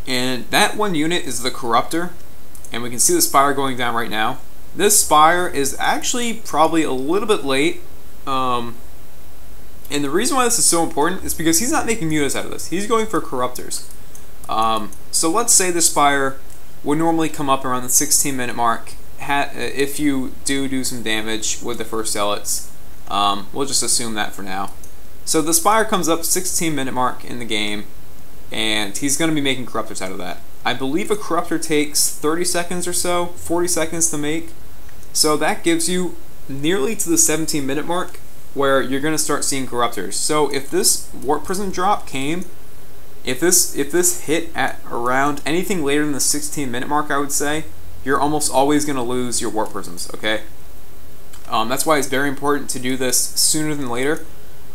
And that one unit is the Corruptor, and we can see the Spire going down right now. This Spire is actually probably a little bit late, and the reason why this is so important is because he's not making mutas out of this. He's going for Corruptors. So let's say the Spire would normally come up around the 16-minute mark if you do some damage with the first Zealots. We'll just assume that for now. So the Spire comes up 16-minute mark in the game, and he's going to be making Corruptors out of that. I believe a Corruptor takes 30 seconds or so, 40 seconds to make. So that gives you nearly to the 17-minute mark where you're going to start seeing Corruptors. So if this Warp Prism drop came, if this hit at around anything later than the 16-minute mark, I would say, you're almost always going to lose your Warp Prisms, okay? That's why it's very important to do this sooner than later.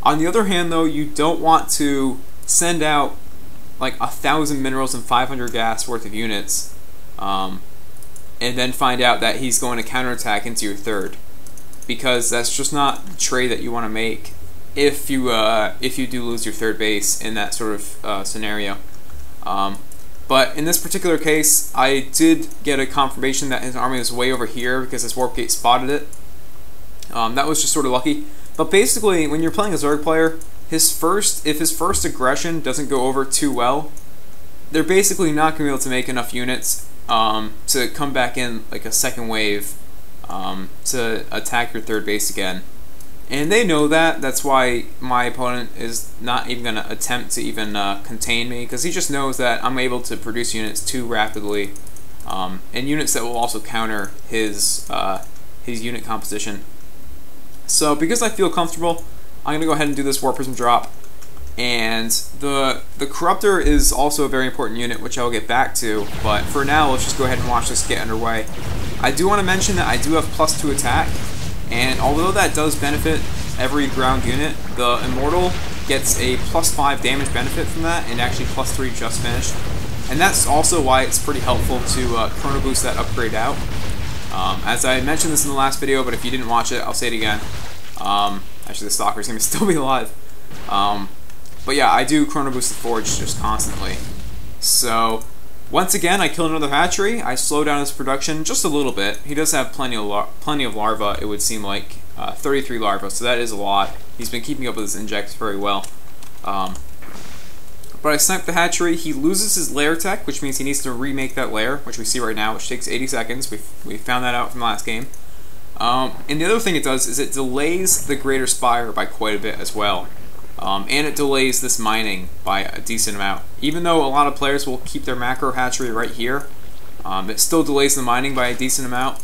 On the other hand, though, you don't want to send out like 1,000 minerals and 500 gas worth of units, and then find out that he's going to counterattack into your third, because that's just not the trade that you want to make if you do lose your third base in that sort of scenario. But in this particular case, I did get a confirmation that his army was way over here because his warp gate spotted it. That was just sort of lucky. But basically, when you're playing a Zerg player, if his first aggression doesn't go over too well, they're basically not going to be able to make enough units to come back in like a second wave to attack your third base again. And they know that. That's why my opponent is not even going to attempt to even contain me, because he just knows that I'm able to produce units too rapidly, and units that will also counter his unit composition. So because I feel comfortable, I'm going to go ahead and do this Warp Prism drop. And the Corruptor is also a very important unit, which I'll get back to, but for now, let's just go ahead and watch this get underway. I do want to mention that I do have +2 attack, and although that does benefit every ground unit, the Immortal gets a +5 damage benefit from that, and actually +3 just finished. And that's also why it's pretty helpful to Chrono Boost that upgrade out. As I mentioned this in the last video, but if you didn't watch it, I'll say it again. Actually, the Stalker's going to still be alive. But yeah, I do Chrono Boost the Forge just constantly. So, once again, I killed another hatchery. I slowed down his production just a little bit. He does have plenty of larvae, it would seem like. 33 larvae, so that is a lot. He's been keeping up with his injects very well. But I sniped the hatchery. He loses his lair tech, which means he needs to remake that lair, which we see right now, which takes 80 seconds. We found that out from the last game. And the other thing it does is it delays the Greater Spire by quite a bit as well. And it delays this mining by a decent amount. Even though a lot of players will keep their macro hatchery right here, it still delays the mining by a decent amount.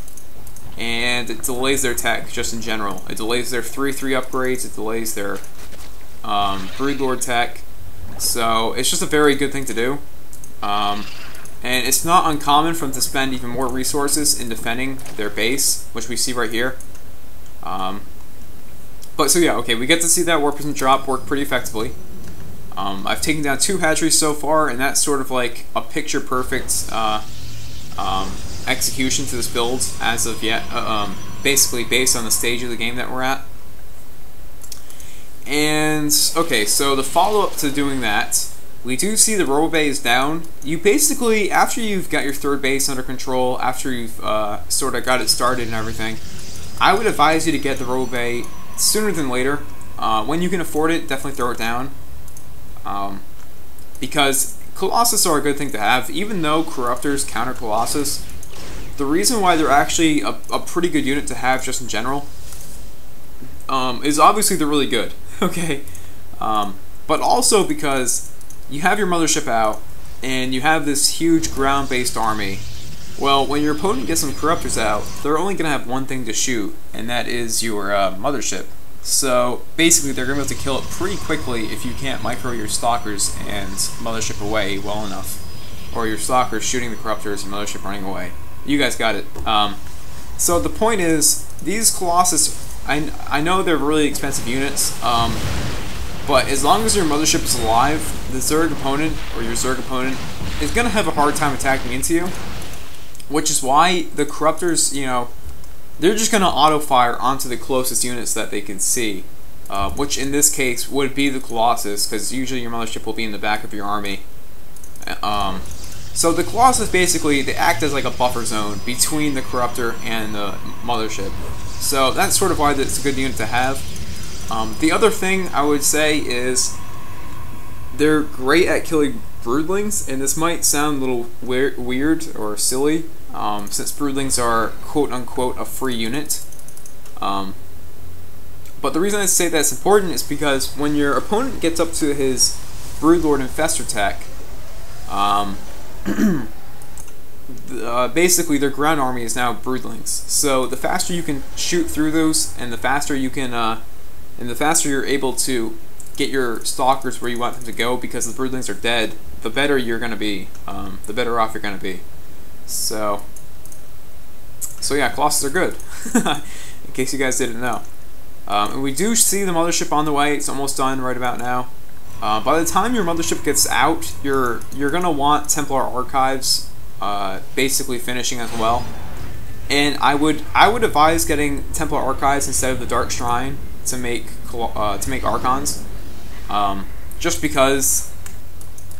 And it delays their tech just in general. It delays their 3-3 upgrades, it delays their Broodlord tech. So it's just a very good thing to do. And it's not uncommon for them to spend even more resources in defending their base, which we see right here. But so yeah, okay, we get to see that Warp Prism drop work pretty effectively. I've taken down 2 hatcheries so far, and that's sort of like a picture-perfect execution to this build as of yet, basically based on the stage of the game that we're at. And, okay, so the follow-up to doing that, we do see the Robo Bay is down. You basically, after you've got your third base under control, after you've sort of got it started and everything, I would advise you to get the Robo Bay sooner than later. When you can afford it, definitely throw it down. Because Colossus are a good thing to have. Even though Corruptors counter Colossus, the reason why they're actually a pretty good unit to have just in general is obviously they're really good, okay? But also because you have your mothership out, and you have this huge ground-based army. Well, when your opponent gets some Corruptors out, they're only going to have one thing to shoot, and that is your mothership. So basically they're going to be able to kill it pretty quickly if you can't micro your Stalkers and mothership away well enough. Or your Stalkers shooting the Corruptors and mothership running away. You guys got it. So the point is, these Colossus, I know they're really expensive units, but as long as your mothership is alive, the Zerg opponent, or your Zerg opponent, is going to have a hard time attacking into you. Which is why the Corruptors, you know, they're just going to auto-fire onto the closest units that they can see. Which in this case would be the Colossus, because usually your mothership will be in the back of your army. So the Colossus basically, they act as like a buffer zone between the Corruptor and the Mothership. So that's sort of why it's a good unit to have. The other thing I would say is they're great at killing broodlings, and this might sound a little weird or silly, since broodlings are quote-unquote a free unit. But the reason I say that's important is because when your opponent gets up to his Broodlord Infestor tech, basically their ground army is now broodlings. So the faster you can shoot through those, and the faster you can, and the faster you're able to get your stalkers where you want them to go, because the broodlings are dead, the better you're going to be, the better off you're going to be. So yeah, Colossus are good, in case you guys didn't know. And we do see the Mothership on the way. It's almost done right about now. By the time your Mothership gets out, you're going to want Templar Archives basically finishing as well. And I would advise getting Templar Archives instead of the Dark Shrine to make Archons. Just because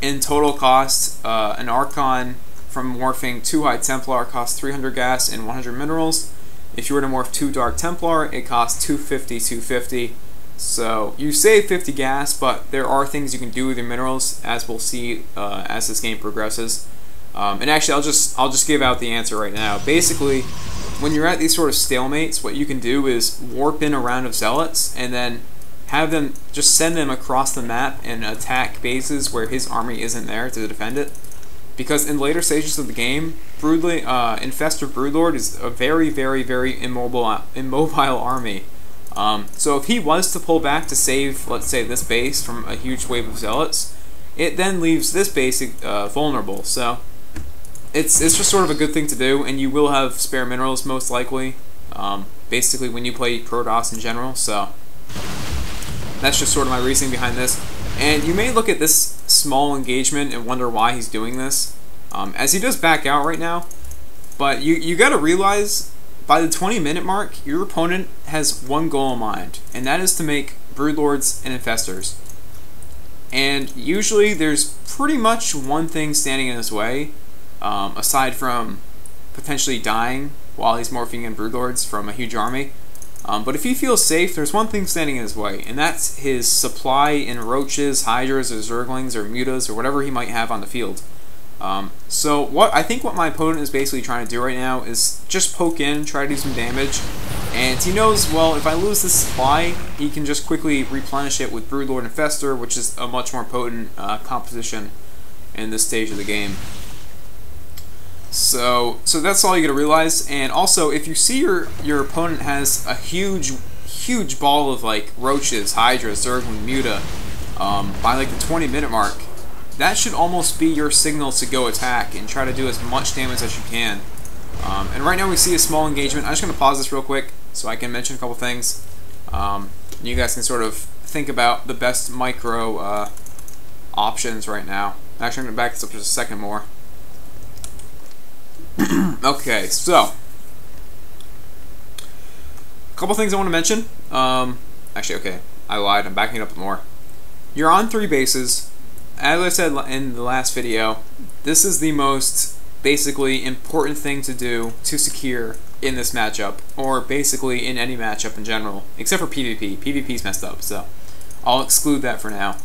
in total cost, an Archon from morphing 2 High Templar costs 300 gas and 100 minerals. If you were to morph 2 Dark Templar, it costs 250. So you save 50 gas, but there are things you can do with your minerals, as we'll see as this game progresses. And actually, I'll just give out the answer right now. Basically, when you're at these sort of stalemates, what you can do is warp in a round of zealots, and then have them just send them across the map and attack bases where his army isn't there to defend it. Because in later stages of the game, Infestor Broodlord is a very immobile army. So if he was to pull back to save, let's say, this base from a huge wave of zealots, it then leaves this base vulnerable. So it's just sort of a good thing to do, and you will have spare minerals most likely, basically when you play Protoss in general. So that's just sort of my reasoning behind this. And you may look at this small engagement and wonder why he's doing this, as he does back out right now. But you got to realize, by the 20-minute mark, your opponent has one goal in mind, and that is to make Broodlords and Infestors. And usually there's pretty much one thing standing in his way, aside from potentially dying while he's morphing in Broodlords from a huge army. But if he feels safe, there's one thing standing in his way, and that's his supply in Roaches, Hydras, or Zerglings, or Mutas, or whatever he might have on the field. So I think what my opponent is basically trying to do right now is just poke in, try to do some damage, and he knows, well, if I lose this supply, he can just quickly replenish it with Broodlord Infestor, which is a much more potent composition in this stage of the game. So that's all you gotta realize. And also, if you see your opponent has a huge ball of like Roaches, Hydra, Zergling, Muta, by like the 20-minute mark, that should almost be your signal to go attack and try to do as much damage as you can. And right now we see a small engagement. I'm just gonna pause this real quick so I can mention a couple things. You guys can sort of think about the best micro options right now. Actually, I'm gonna back this up just a second more. Okay, so a couple things I want to mention. Actually, okay, I lied. I'm backing it up more. You're on 3 bases. As I said in the last video, this is the most basically important thing to do to secure in this matchup, or basically in any matchup in general, except for PvP. PvP's messed up, so I'll exclude that for now.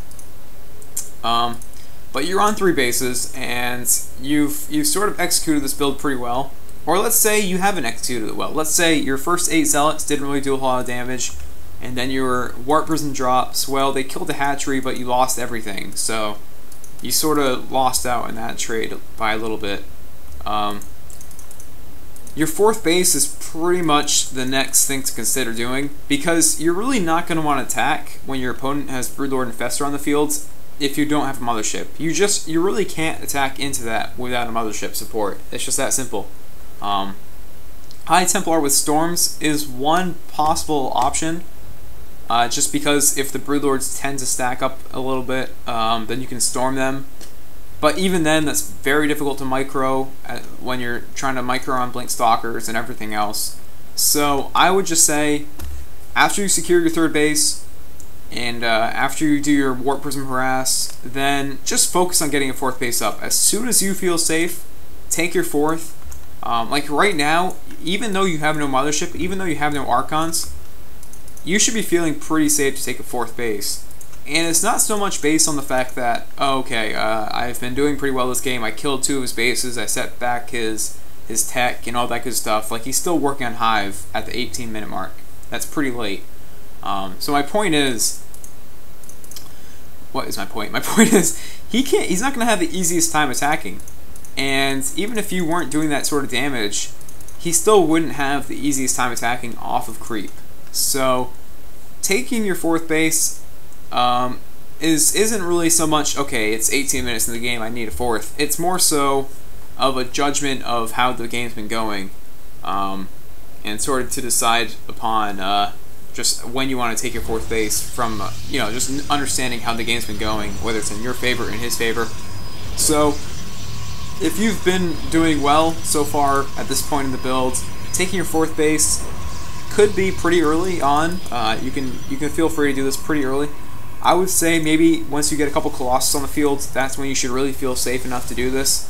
But you're on 3 bases, and you've sort of executed this build pretty well. Or let's say you haven't executed it well. Let's say your first 8 zealots didn't really do a whole lot of damage, and then your Warp Prison drops, well, they killed the hatchery, but you lost everything. So you sort of lost out in that trade by a little bit. Your 4th base is pretty much the next thing to consider doing, because you're really not going to want to attack when your opponent has Broodlord Infestor on the field. If you don't have a Mothership, you really can't attack into that without a Mothership support. It's just that simple. High Templar with Storms is one possible option, just because if the Broodlords tend to stack up a little bit, then you can storm them. But even then, that's very difficult to micro when you're trying to micro on Blink Stalkers and everything else. So I would just say, after you secure your 3rd base, And after you do your Warp Prism Harass, then just focus on getting a 4th base up. As soon as you feel safe, take your 4th. Like right now, even though you have no Mothership, even though you have no Archons, you should be feeling pretty safe to take a 4th base. And it's not so much based on the fact that, oh, okay, I've been doing pretty well this game, I killed 2 of his bases, I set back his tech and all that good stuff. Like, he's still working on Hive at the 18-minute mark. That's pretty late. So my point is, what is my point? My point is, he's not going to have the easiest time attacking. And even if you weren't doing that sort of damage, he still wouldn't have the easiest time attacking off of creep. So taking your 4th base isn't really so much, okay, it's 18 minutes in the game, I need a 4th. It's more so of a judgment of how the game's been going, and sort of to decide upon just when you want to take your 4th base from, you know, just understanding how the game's been going, whether it's in your favor or in his favor. So if you've been doing well so far at this point in the build, taking your 4th base could be pretty early on. You can feel free to do this pretty early. I would say maybe once you get a couple Colossus on the field, that's when you should really feel safe enough to do this.